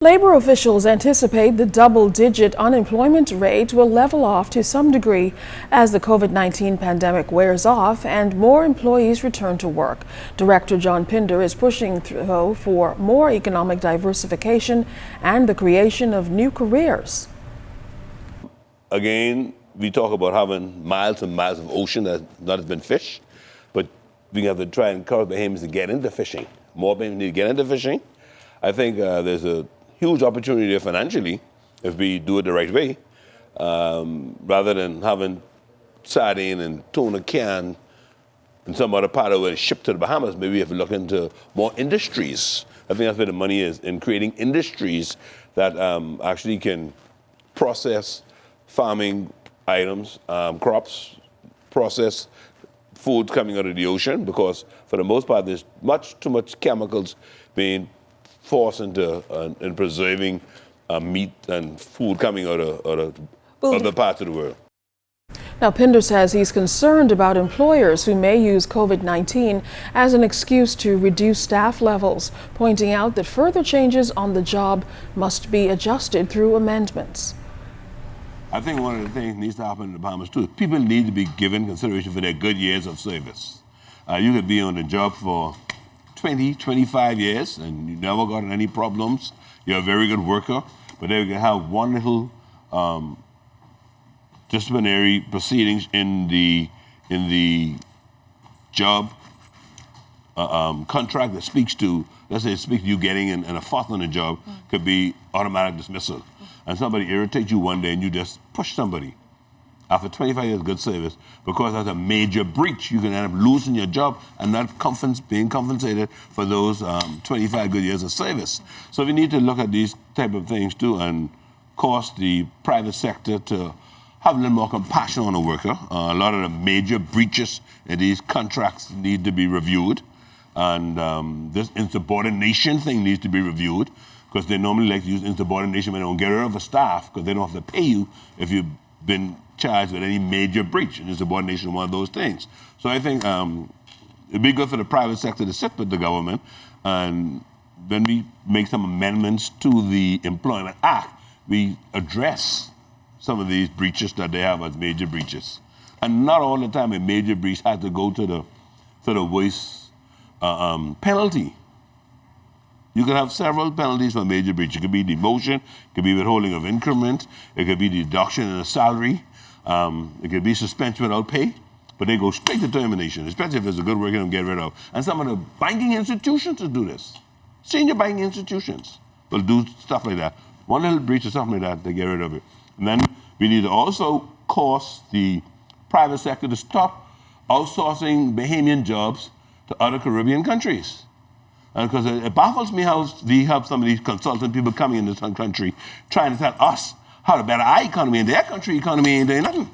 Labor officials anticipate the double-digit unemployment rate will level off to some degree as the COVID-19 pandemic wears off and more employees return to work. Director John Pinder is pushing for more economic diversification and the creation of new careers. Again, we talk about having miles and miles of ocean that not has been fished, but we have to try and encourage Bahamians to get into fishing. More Bahamians need to get into fishing. I think there's a huge opportunity there financially if we do it the right way, rather than having sardine and tuna can in some other part of it shipped to the Bahamas. Maybe we have to look into more industries. I think that's where the money is, in creating industries that actually can process farming items, crops, process food coming out of the ocean, because for the most part there's too much chemicals being forced into in preserving meat and food coming out of other parts of the world. Now, Pinder says he's concerned about employers who may use COVID-19 as an excuse to reduce staff levels, pointing out that further changes on the job must be adjusted through amendments. I think one of the things that needs to happen in the Bahamas too is people need to be given consideration for their good years of service. You could be on the job for 20, 25 years and you never got any problems. You're a very good worker, but then you can have one little disciplinary proceedings in the job contract that speaks to, let's say it speaks to you getting in a fault on the job, could be automatic dismissal. And somebody irritates you one day and you just push somebody. After 25 years of good service, because that's a major breach, you can end up losing your job and not being compensated for those 25 good years of service. So we need to look at these type of things too and cause the private sector to have a little more compassion on the worker. A lot of the major breaches in these contracts need to be reviewed. And this insubordination thing needs to be reviewed, because they normally like to use insubordination when they don't get rid of a staff, because they don't have to pay you if you've been charged with any major breach, and insubordination is one of those things. So I think it'd be good for the private sector to sit with the government, and when we make some amendments to the Employment Act, we address some of these breaches that they have as major breaches. And not all the time a major breach has to go to the worst penalty. You can have several penalties for major breach. It could be demotion, it could be withholding of increment, it could be deduction in a salary, it could be suspension without pay, but they go straight to termination, especially if it's a good worker and get rid of. And some of the banking institutions will do this. Senior banking institutions will do stuff like that. One little breach or something like that, they get rid of it. And then we need to also cause the private sector to stop outsourcing Bahamian jobs to other Caribbean countries. Because it baffles me how we have some of these consultant people coming into some country trying to tell us how to better our economy, and their country economy ain't doing nothing.